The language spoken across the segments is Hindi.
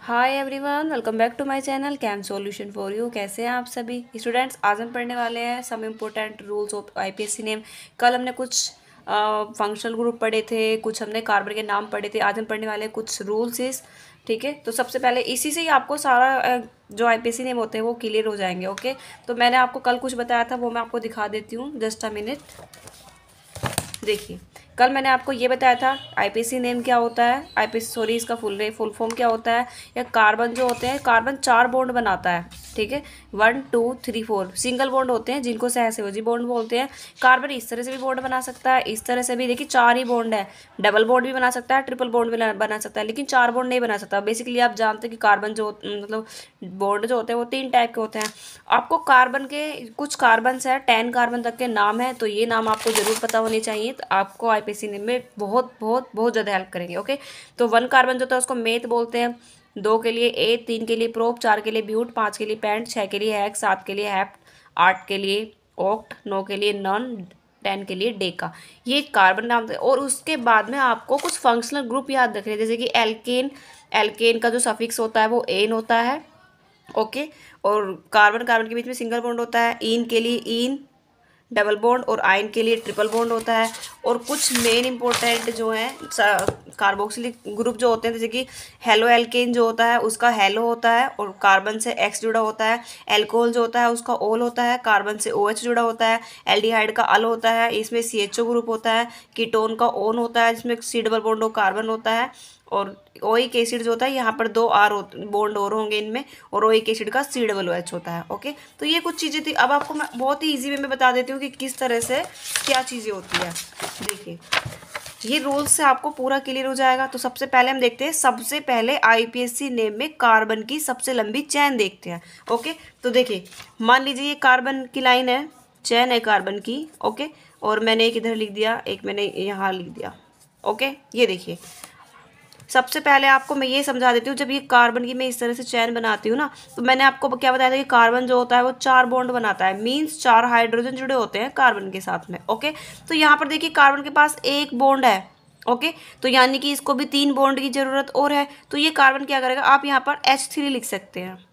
Hi everyone, welcome back to my channel cam solution for you. कैसे हैं आप सभी स्टूडेंट्स? आज हम पढ़ने वाले हैं some important rules of IPSC name. कल हमने कुछ फंक्शनल ग्रुप पढ़े थे, कुछ हमने कार्बन के नाम पढ़े थे। आज हम पढ़ने वाले हैं कुछ रूल्स इस। ठीक है, तो सबसे पहले इसी से ही आपको सारा जो आईपीएससी नेम होते हैं वो क्लियर हो जाएंगे। ओके, तो मैंने आपको कल कुछ बताया था, वो मैं आपको दिखा देती हूँ। Just a minute. देखिए, कल मैंने आपको ये बताया था आईपीसी नेम क्या होता है, आईपीसी सॉरी इसका फुल फॉर्म क्या होता है। या कार्बन जो होते हैं, कार्बन 4 बॉन्ड बनाता है। ठीक है, 1 2 3 4 सिंगल बॉन्ड होते हैं जिनको सहसंयोजी बॉन्ड बोलते हैं। कार्बन इस तरह से भी बॉन्ड बना सकता है, इस तरह से भी। देखिए 4 ही बॉन्ड है। डबल बॉन्ड भी बना सकता है, ट्रिपल बॉन्ड भी बना सकता है, लेकिन 4 बॉन्ड नहीं बना सकता। बेसिकली आप जानते हैं कि कार्बन जो मतलब बॉन्ड जो होते हैं वो 3 टाइप के होते हैं। आपको कार्बन के कुछ कार्बन है 10 कार्बन तक के नाम है, तो ये नाम आपको जरूर पता होने चाहिए। तो आपको आईपीसी नेम में बहुत बहुत बहुत ज़्यादा हेल्प करेंगे। ओके, तो 1 कार्बन जो होता है उसको मेथ बोलते हैं, 2 के लिए ए, 3 के लिए प्रोप, 4 के लिए ब्यूट, 5 के लिए पैंट, 6 के लिए हैक, 7 के लिए हैप्ट, 8 के लिए ऑक्ट, 9 के लिए नॉन, 10 के लिए डेका। ये कार्बन नाम थे। और उसके बाद में आपको कुछ फंक्शनल ग्रुप याद रखने, जैसे कि एल्केन। एल्केन का जो सफिक्स होता है वो एन होता है। ओके, और कार्बन कार्बन के बीच में सिंगल बॉन्ड होता है। इन के लिए इन डबल बॉन्ड, और आयन के लिए ट्रिपल बॉन्ड होता है। और कुछ मेन इंपॉर्टेंट जो है कार्बोक्सिलिक ग्रुप जो होते हैं, जैसे कि हेलो एल्केन जो होता है उसका हेलो होता है और कार्बन से एक्स जुड़ा होता है। एल्कोहल जो होता है उसका ओल होता है, कार्बन से ओ एच जुड़ा होता है। एल्डिहाइड का अल होता है, इसमें सी एच ओ ग्रुप होता है। कीटोन का ओन होता है जिसमें सी डबल बॉन्ड कार्बन होता है। और ओइक एसिड जो होता है, यहाँ पर 2 आर बॉन्ड और होंगे इनमें, और ओइक एसिड का सी डबल ओ एच होता है। ओके, तो ये कुछ चीज़ें थी। अब आपको मैं बहुत ही इजी वे में बता देती हूँ कि किस तरह से क्या चीज़ें होती है। देखिए, ये रूल्स से आपको पूरा क्लियर हो जाएगा। तो सबसे पहले हम देखते हैं, सबसे पहले आईपीएससी नेम में कार्बन की सबसे लंबी चेन देखते हैं। ओके, तो देखिए मान लीजिए ये कार्बन की लाइन है, चेन है कार्बन की। ओके, और मैंने एक इधर लिख दिया, एक मैंने यहाँ लिख दिया। ओके, ये देखिए सबसे पहले आपको मैं ये समझा देती हूँ। जब ये कार्बन की मैं इस तरह से चैन बनाती हूँ ना, तो मैंने आपको क्या बताया था कि कार्बन जो होता है वो 4 बॉन्ड बनाता है, मीन्स 4 हाइड्रोजन जुड़े होते हैं कार्बन के साथ में। ओके, तो यहाँ पर देखिए कार्बन के पास एक बॉन्ड है। ओके, तो यानी कि इसको भी 3 बॉन्ड की जरूरत और है। तो ये कार्बन क्या करेगा, आप यहाँ पर H3 लिख सकते हैं,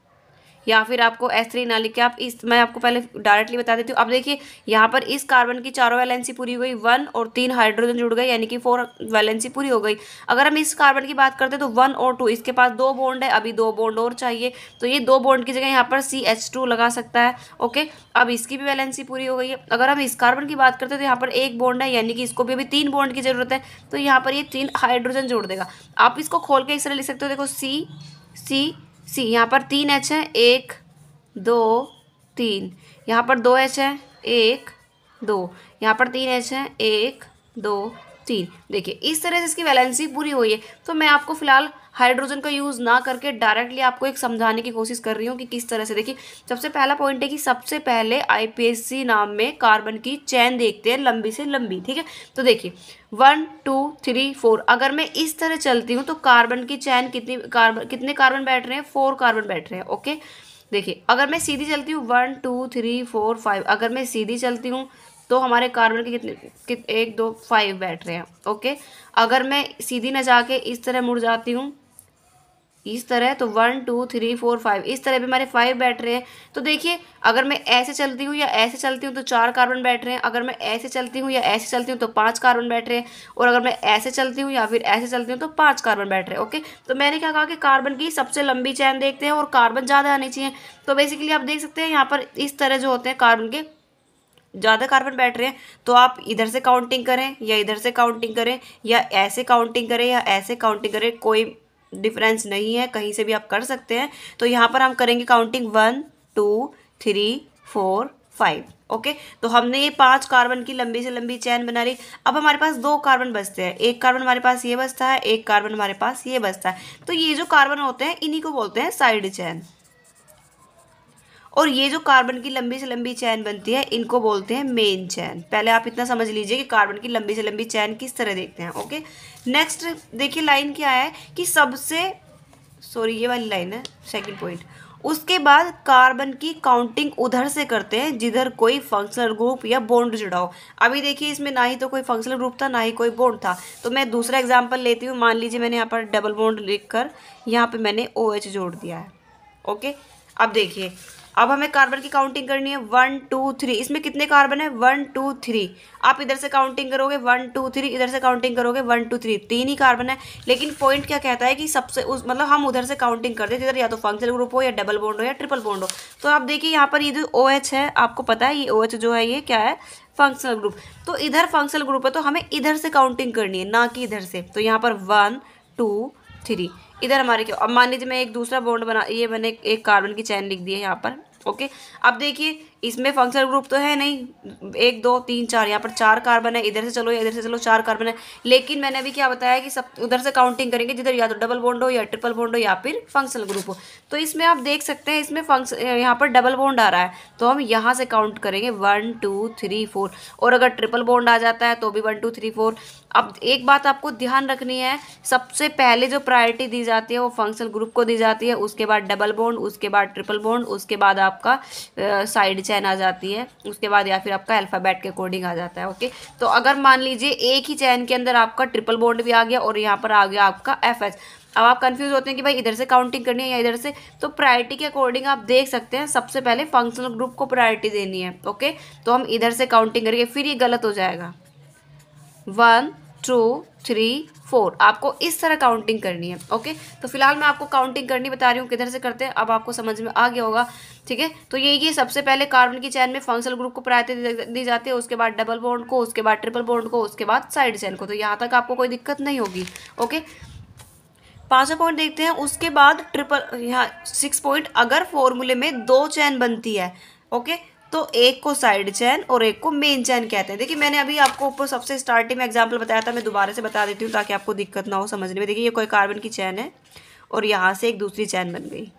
या फिर आपको S3 ना लिख के आप इस, मैं आपको पहले डायरेक्टली बता देती हूँ। अब देखिए यहाँ पर इस कार्बन की चारों वैलेंसी पूरी हो गई, 1 और 3 हाइड्रोजन जुड़ गए, यानी कि 4 वैलेंसी पूरी हो गई। अगर हम इस कार्बन की बात करते हैं तो 1 और 2, इसके पास 2 बॉन्ड है, अभी 2 बॉन्ड और चाहिए। तो ये 2 बॉन्ड की जगह यहाँ पर CH2 लगा सकता है। ओके, अब इसकी भी वैलेंसी पूरी हो गई है। अगर हम इस कार्बन की बात करते हैं तो यहाँ पर 1 बॉन्ड है, यानी कि इसको भी अभी 3 बॉन्ड की जरूरत है। तो यहाँ पर ये 3 हाइड्रोजन जोड़ देगा। आप इसको खोल के इस तरह लिख सकते हो, देखो सी यहाँ पर 3 H है, 1 2 3, यहाँ पर 2 H है, 1 2, यहाँ पर 3 H है, 1 2 3। देखिए इस तरह से इसकी वैलेंसी पूरी हुई है। तो मैं आपको फिलहाल हाइड्रोजन का यूज़ ना करके डायरेक्टली आपको एक समझाने की कोशिश कर रही हूँ कि किस तरह से। देखिए सबसे पहला पॉइंट है कि सबसे पहले आईपीएससी नाम में कार्बन की चैन देखते हैं लंबी से लंबी। ठीक है, तो देखिए 1 2 3 4, अगर मैं इस तरह चलती हूँ तो कार्बन की चैन कितने कार्बन बैठ रहे हैं, 4 कार्बन बैठ रहे हैं। ओके, देखिए अगर मैं सीधी चलती हूँ 1 2 3 4 5, अगर मैं सीधी चलती हूँ तो हमारे कार्बन के कितने 1 2 5 बैठ रहे हैं। ओके, अगर मैं सीधी न जाके इस तरह मुड़ जाती हूँ इस तरह, तो 1 2 3 4 5, इस तरह भी हमारे 5 बैठ रहे हैं। तो देखिए अगर मैं ऐसे चलती हूँ या ऐसे चलती हूँ तो 4 कार्बन बैठ रहे हैं। अगर मैं ऐसे चलती हूँ या ऐसे चलती हूँ तो 5 कार्बन बैठ रहे हैं। और अगर मैं ऐसे चलती हूँ या फिर ऐसे चलती हूँ तो 5 कार्बन बैठ रहे हैं। ओके, तो मैंने क्या कहा कि कार्बन की सबसे लंबी चैन देखते हैं और कार्बन ज़्यादा आने चाहिए। तो बेसिकली आप देख सकते हैं यहाँ पर इस तरह जो होते हैं कार्बन के ज़्यादा कार्बन बैठ रहे हैं, तो आप इधर से काउंटिंग करें या इधर से काउंटिंग करें या ऐसे काउंटिंग करें या ऐसे काउंटिंग करें, कोई डिफरेंस नहीं है, कहीं से भी आप कर सकते हैं। तो यहाँ पर हम करेंगे काउंटिंग 1 2 3 4 5। ओके, तो हमने ये 5 कार्बन की लंबी से लंबी चैन बना ली। अब हमारे पास 2 कार्बन बचते हैं, एक कार्बन हमारे पास ये बचता है, एक कार्बन हमारे पास ये बचता है। तो ये जो कार्बन होते हैं इन्हीं को बोलते हैं साइड चैन। और ये जो कार्बन की लंबी से लंबी चैन बनती है इनको बोलते हैं मेन चैन। पहले आप इतना समझ लीजिए कि कार्बन की लंबी से लंबी चैन किस तरह देखते हैं। ओके, नेक्स्ट देखिए लाइन क्या है कि सबसे, सॉरी ये वाली लाइन है सेकंड पॉइंट। उसके बाद कार्बन की काउंटिंग उधर से करते हैं जिधर कोई फंक्शनल ग्रुप या बॉन्ड जुड़ा हो। अभी देखिए इसमें ना ही तो कोई फंक्शनल ग्रुप था ना ही कोई बॉन्ड था। तो मैं दूसरा एग्जांपल लेती हूँ। मान लीजिए मैंने यहाँ पर डबल बॉन्ड लिखकर यहाँ पे मैंने OH जोड़ दिया है। ओके, अब देखिए अब हमें कार्बन की काउंटिंग करनी है 1 2 3। इसमें कितने कार्बन है 1 2 3। आप इधर से काउंटिंग करोगे 1 2 3, इधर से काउंटिंग करोगे 1 2 3, 3 ही कार्बन है। लेकिन पॉइंट क्या कहता है कि सबसे उस मतलब हम उधर से काउंटिंग करते हैं जिधर या तो फंक्शनल ग्रुप हो या डबल बॉन्ड हो या ट्रिपल बॉन्ड हो। तो आप देखिए यहाँ पर ये जो OH है आपको पता है ये OH जो है ये क्या है फंक्शनल ग्रुप। तो इधर फंक्शनल ग्रुप है तो हमें इधर से काउंटिंग करनी है ना कि इधर से। तो यहाँ पर 1 2 3 इधर हमारे क्या। अब मान लीजिए मैं एक दूसरा बॉन्ड बना, ये मैंने एक कार्बन की चैन लिख दी है यहाँ पर। ओके, अब देखिए इसमें फंक्शनल ग्रुप तो है नहीं, 1 2 3 4, यहाँ पर 4 कार्बन है। इधर से चलो या इधर से चलो 4 कार्बन है। लेकिन मैंने अभी क्या बताया कि सब उधर से काउंटिंग करेंगे जिधर या तो डबल बॉन्ड हो या ट्रिपल बॉन्ड हो या फिर फंक्शनल ग्रुप हो। तो इसमें आप देख सकते हैं इसमें यहाँ पर डबल बॉन्ड आ रहा है तो हम यहाँ से काउंट करेंगे 1 2 3 4। और अगर ट्रिपल बॉन्ड आ जाता है तो भी 1 2 3 4। अब एक बात आपको ध्यान रखनी है, सबसे पहले जो प्रायोरिटी दी जाती है वो फंक्शनल ग्रुप को दी जाती है, उसके बाद डबल बॉन्ड, उसके बाद ट्रिपल बॉन्ड, उसके बाद आपका साइड चेन आ जाती है, उसके बाद या फिर आपका अल्फ़ाबेट के अकॉर्डिंग आ जाता है। ओके, तो अगर मान लीजिए एक ही चैन के अंदर आपका ट्रिपल बॉन्ड भी आ गया और यहाँ पर आ गया आपका FH। अब आप कंफ्यूज होते हैं कि भाई इधर से काउंटिंग करनी है या इधर से। तो प्रायोरिटी के अकॉर्डिंग आप देख सकते हैं सबसे पहले फंक्शनल ग्रुप को प्रायोरिटी देनी है। ओके, तो हम इधर से काउंटिंग करेंगे, फिर ये गलत हो जाएगा। 1 2 3 4 आपको इस तरह काउंटिंग करनी है। ओके, तो फिलहाल मैं आपको काउंटिंग करनी बता रही हूँ किधर से करते हैं, अब आपको समझ में आ गया होगा। ठीक है, तो ये सबसे पहले कार्बन की चैन में फंक्शनल ग्रुप को प्रायोरिटी दी जाती है, उसके बाद डबल बॉन्ड को, उसके बाद ट्रिपल बॉन्ड को, उसके बाद साइड चैन को। तो यहाँ तक आपको कोई दिक्कत नहीं होगी। ओके, 5वां पॉइंट देखते हैं। उसके बाद ट्रिपल यहाँ 6 पॉइंट, अगर फॉर्मूले में 2 चैन बनती है ओके, तो एक को साइड चैन और एक को मेन चैन कहते हैं। देखिए मैंने अभी आपको ऊपर सबसे स्टार्टिंग में एग्जांपल बताया था, मैं दोबारा से बता देती हूँ ताकि आपको दिक्कत ना हो समझने में। देखिए ये कोई कार्बन की चैन है और यहाँ से एक दूसरी चैन बन गई।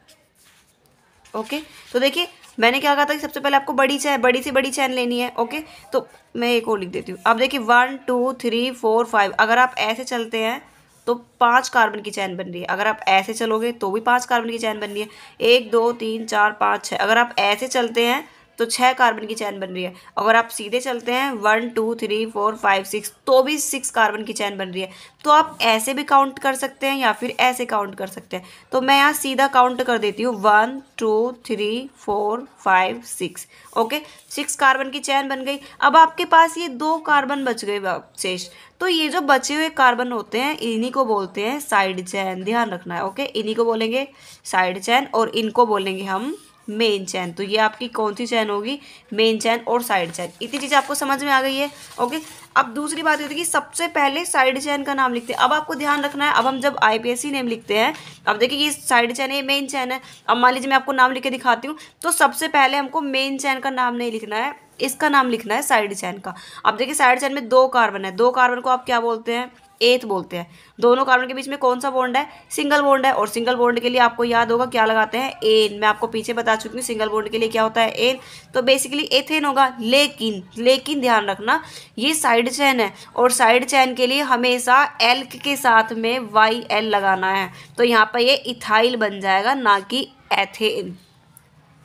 ओके, तो देखिए मैंने क्या कहा था कि सबसे पहले आपको बड़ी से बड़ी चैन लेनी है। ओके, तो मैं एक और लिख देती हूँ। अब देखिए 1 2 3 4 5, अगर आप ऐसे चलते हैं तो 5 कार्बन की चैन बन रही है। अगर आप ऐसे चलोगे तो भी 5 कार्बन की चैन बन रही है। 1 2 3 4 5 6, अगर आप ऐसे चलते हैं तो 6 कार्बन की चैन बन रही है। अगर आप सीधे चलते हैं 1 2 3 4 5 6 तो भी 6 कार्बन की चैन बन रही है। तो आप ऐसे भी काउंट कर सकते हैं या फिर ऐसे काउंट कर सकते हैं। तो मैं यहाँ सीधा काउंट कर देती हूँ 1 2 3 4 5 6। ओके, 6 कार्बन की चैन बन गई। अब आपके पास ये 2 कार्बन बच गए शेष। तो ये जो बचे हुए कार्बन होते हैं इन्हीं को बोलते हैं साइड चैन, ध्यान रखना है। ओके, इन्हीं को बोलेंगे साइड चैन और इनको बोलेंगे हम मेन चैन। तो ये आपकी कौन सी चैन होगी, मेन चैन और साइड चैन। इतनी चीज़ आपको समझ में आ गई है। ओके, अब दूसरी बात होती है कि सबसे पहले साइड चैन का नाम लिखते हैं। अब आपको ध्यान रखना है, अब हम जब IPSC नेम लिखते हैं, अब देखिए ये साइड चैन है, ये मेन चैन है। अब मान लीजिए मैं आपको नाम लिख के दिखाती हूँ, तो सबसे पहले हमको मेन चैन का नाम नहीं लिखना है, इसका नाम लिखना है साइड चैन का। अब देखिए साइड चैन में 2 कार्बन है, 2 कार्बन को आप क्या बोलते हैं, एथ बोलते हैं। दोनों कार्बन के बीच में कौन सा बॉन्ड है, सिंगल बॉन्ड है। और सिंगल बॉन्ड के लिए आपको याद होगा क्या लगाते हैं, एन। मैं आपको पीछे बता चुकी हूँ सिंगल बॉन्ड के लिए क्या होता है, एन। तो बेसिकली एथेन होगा। लेकिन ध्यान रखना ये साइड चैन है और साइड चैन के लिए हमेशा एल्क के साथ में YL लगाना है। तो यहाँ पर ये इथाइल बन जाएगा ना कि एथेन।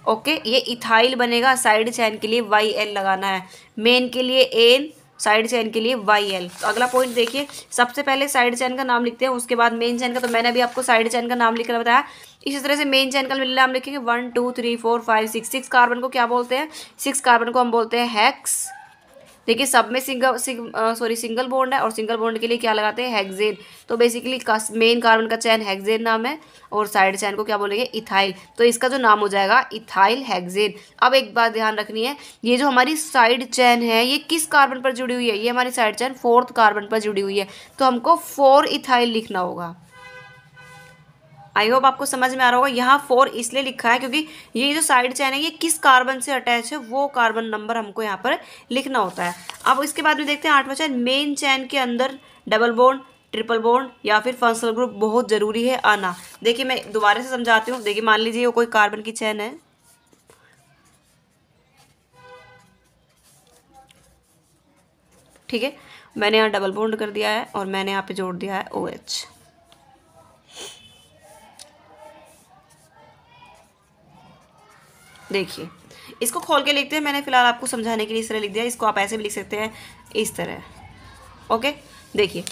ओके, ये इथाइल बनेगा। साइड चैन के लिए YL लगाना है, मेन के लिए एन, साइड चैन के लिए YL। तो अगला पॉइंट देखिए, सबसे पहले साइड चैन का नाम लिखते हैं, उसके बाद मेन चैन का। तो मैंने अभी आपको साइड चैन का नाम लिखकर बताया, इसी तरह से मेन चैन का नाम लिखेंगे। 1 2 3 4 5 6। 6 कार्बन को क्या बोलते हैं, 6 कार्बन को हम बोलते हैं हेक्स। देखिए सब में सिंगल बॉन्ड है और सिंगल बॉन्ड के लिए क्या लगाते हैं, हेक्सेन। तो बेसिकली मेन कार्बन का चैन हेक्सेन नाम है और साइड चैन को क्या बोलेंगे, इथाइल। तो इसका जो नाम हो जाएगा इथाइल हेक्सेन। अब एक बात ध्यान रखनी है, ये जो हमारी साइड चैन है ये किस कार्बन पर जुड़ी हुई है, ये हमारी साइड चैन 4th कार्बन पर जुड़ी हुई है। तो हमको 4 इथाइल लिखना होगा। आई होप आपको समझ में आ रहा होगा। यहाँ 4 इसलिए लिखा है क्योंकि ये जो साइड चैन है ये किस कार्बन से अटैच है वो कार्बन नंबर हमको यहाँ पर लिखना होता है। अब इसके बाद में देखते हैं 8वां चैन। मेन चैन के अंदर डबल बॉन्ड, ट्रिपल बॉन्ड या फिर फंक्शनल ग्रुप बहुत ज़रूरी है आना। देखिए मैं दोबारा से समझाती हूँ। देखिए मान लीजिए ये कोई कार्बन की चैन है, ठीक है, मैंने यहाँ डबल बॉन्ड कर दिया है और मैंने यहाँ पे जोड़ दिया है OH। देखिए इसको खोल के लिखते हैं, मैंने फिलहाल आपको समझाने के लिए इस तरह लिख दिया, इसको आप ऐसे भी लिख सकते हैं इस तरह। ओके देखिए,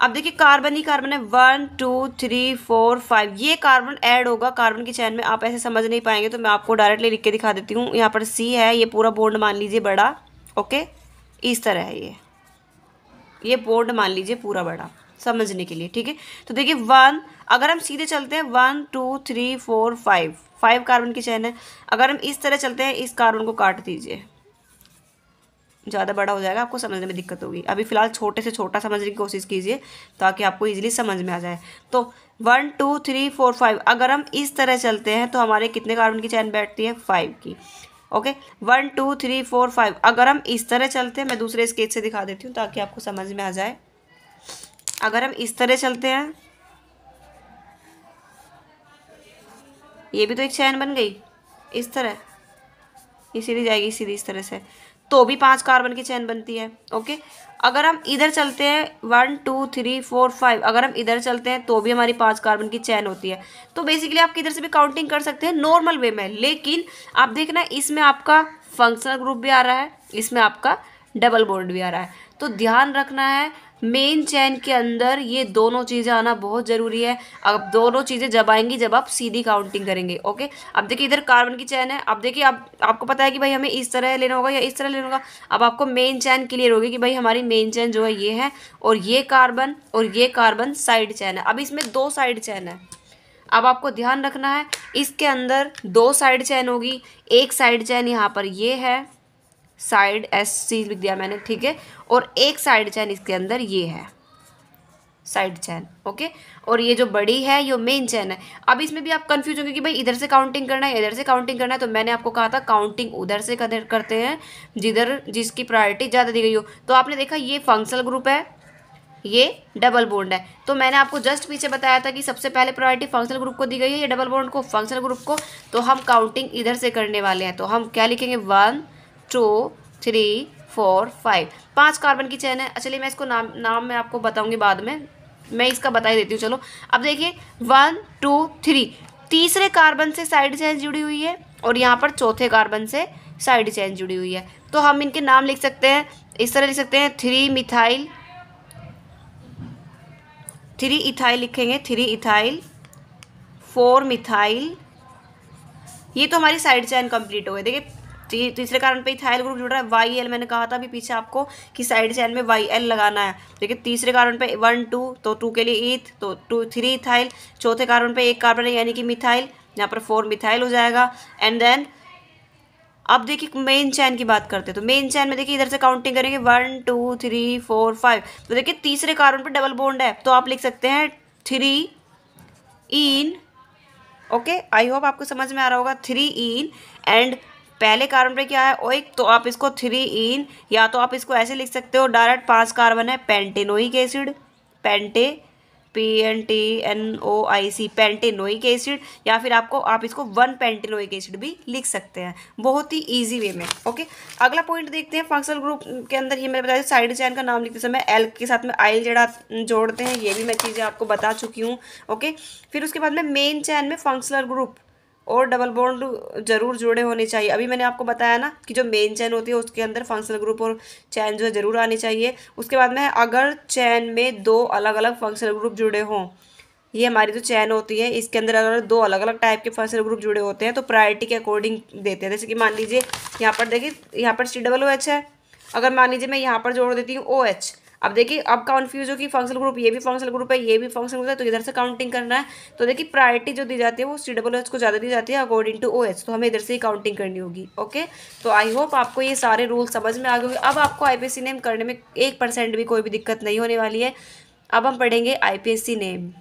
अब देखिए कार्बन ही कार्बन है, 1 2 3 4 5, ये कार्बन ऐड होगा कार्बन की चैन में। आप ऐसे समझ नहीं पाएंगे तो मैं आपको डायरेक्टली लिख के दिखा देती हूँ। यहाँ पर सी है, ये पूरा बॉन्ड मान लीजिए बड़ा, ओके इस तरह है ये बॉन्ड मान लीजिए पूरा बड़ा, समझने के लिए, ठीक है। तो देखिए 1, अगर हम सीधे चलते हैं 1 2 3 4 5 कार्बन की चैन है। अगर हम इस तरह चलते हैं, इस कार्बन को काट दीजिए, ज़्यादा बड़ा हो जाएगा, आपको समझने में दिक्कत होगी। अभी फिलहाल छोटे से छोटा समझने की कोशिश कीजिए ताकि आपको इजीली समझ में आ जाए। तो 1 2 3 4 5, अगर हम इस तरह चलते हैं तो हमारे कितने कार्बन की चैन बैठती है, 5 की। ओके 1 2 3 4 5, अगर हम इस तरह चलते हैं, मैं दूसरे स्केच से दिखा देती हूँ ताकि आपको समझ में आ जाए। अगर हम इस तरह चलते हैं, ये भी तो एक चैन बन गई इस तरह, ये सीधी जाएगी सीधी इस तरह से, तो भी 5 कार्बन की चैन बनती है। ओके अगर हम इधर चलते हैं 1 2 3 4 5, अगर हम इधर चलते हैं तो भी हमारी 5 कार्बन की चैन होती है। तो बेसिकली आप किधर से भी काउंटिंग कर सकते हैं नॉर्मल वे में, लेकिन आप देखना इसमें आपका फंक्शनल ग्रुप भी आ रहा है, इसमें आपका डबल बॉन्ड भी आ रहा है। तो ध्यान रखना है मेन चैन के अंदर ये दोनों चीज़ें आना बहुत ज़रूरी है। अब दोनों चीज़ें जब आएंगी जब आप सीधी काउंटिंग करेंगे। ओके अब देखिए इधर कार्बन की चैन है, अब देखिए आपको पता है कि भाई हमें इस तरह लेना होगा या इस तरह लेना होगा। अब आपको मेन चैन क्लियर होगी कि भाई हमारी मेन चैन जो है ये है, और ये कार्बन साइड चैन है। अब इसमें 2 साइड चैन है। अब आपको ध्यान रखना है इसके अंदर 2 साइड चैन होगी, एक साइड चैन यहाँ पर ये है, साइड SC लिख दिया मैंने, ठीक है, और एक साइड चैन इसके अंदर ये है साइड चैन। ओके और ये जो बड़ी है ये मेन चैन है। अब इसमें भी आप कंफ्यूज होंगे कि भाई इधर से काउंटिंग करना है इधर से काउंटिंग करना है, तो मैंने आपको कहा था काउंटिंग उधर से करते हैं जिधर जिसकी प्रायोरिटी ज़्यादा दी गई हो। तो आपने देखा ये फंक्शनल ग्रुप है, ये डबल बॉन्ड है, तो मैंने आपको जस्ट पीछे बताया था कि सबसे पहले प्रायोरिटी फंक्शनल ग्रुप को दी गई है, ये डबल बॉन्ड को फंक्शनल ग्रुप को। तो हम काउंटिंग इधर से करने वाले हैं, तो हम क्या लिखेंगे 1 2 3 4 5 कार्बन की चैन है। चलिए मैं इसको नाम मैं आपको बताऊंगी बाद में, मैं इसका बता ही देती हूँ। चलो अब देखिए 1 2 3, तीसरे कार्बन से साइड चैन जुड़ी हुई है और यहाँ पर चौथे कार्बन से साइड चैन जुड़ी हुई है। तो हम इनके नाम लिख सकते हैं, इस तरह लिख सकते हैं 3 मिथाइल, 3 इथाइल लिखेंगे, 3 इथाइल, 4 मिथाइल। ये तो हमारी साइड चैन कंप्लीट हो गई। देखिए तीसरे कार्बन पे इथाइल ग्रुप जुड़ रहा है, YL, मैंने कहा था अभी पीछे आपको कि साइड चैन में YL लगाना है। देखिए तीसरे कार्बन पे 1 2, तो 2 के लिए ईथ, तो 3 इथाइल, चौथे कार्बन पे एक कार्बन है यानी कि मिथाइल, यहाँ पर 4 मिथाइल हो जाएगा। एंड देन अब देखिए मेन चैन की बात करते हैं, तो मेन चैन में देखिए इधर से काउंटिंग करेंगे 1 2 3 4 5, तो देखिए तीसरे कार्बन पे डबल बॉन्ड है, तो आप लिख सकते हैं 3 इन। ओके आई होप आपको समझ में आ रहा होगा, 3 इन। एंड पहले कार्बन पे क्या है OH, तो आप इसको 3 इन, या तो आप इसको ऐसे लिख सकते हो डायरेक्ट 5 कार्बन है pentanoic acid, PNTNOIC pentanoic acid, या फिर आप इसको 1 पेंटेनोइक एसिड भी लिख सकते हैं बहुत ही इजी वे में। ओके अगला पॉइंट देखते हैं फंक्शनल ग्रुप के अंदर। ये मैंने बताया साइड चैन का नाम लिखते समय एल के साथ में आइल जोड़ते हैं, ये भी मैं चीज़ें आपको बता चुकी हूँ। ओके फिर उसके बाद में मेन चैन में फंक्शनल ग्रुप और डबल बॉन्ड जरूर जुड़े होने चाहिए। अभी मैंने आपको बताया ना कि जो मेन चैन होती है उसके अंदर फंक्शनल ग्रुप और चैन जो है जरूर आनी चाहिए। उसके बाद में अगर चैन में 2 अलग अलग फंक्शनल ग्रुप जुड़े हों, ये हमारी जो चैन होती है इसके अंदर अगर 2 अलग अलग टाइप के फंक्शनल ग्रुप जुड़े होते हैं तो प्रायोरिटी के अकॉर्डिंग देते हैं। जैसे कि मान लीजिए यहाँ पर देखिए यहाँ पर COOH है, अगर मान लीजिए मैं यहाँ पर जोड़ देती हूँ OH, अब देखिए अब कन्फ्यूज हो कि फंक्शनल ग्रुप ये भी फंक्शनल ग्रुप है ये भी फंक्शनल ग्रुप है, तो इधर से काउंटिंग करना है। तो देखिए प्रायोरिटी जो दी जाती है वो COOH को ज़्यादा दी जाती है अकॉर्डिंग टू OH, तो हमें इधर से ही काउंटिंग करनी होगी। ओके तो आई होप आपको ये सारे रूल समझ में आ गए होंगे। अब आपको IPSC नेम करने में 1% भी कोई भी दिक्कत नहीं होने वाली है। अब हम पढ़ेंगे IPSC नेम।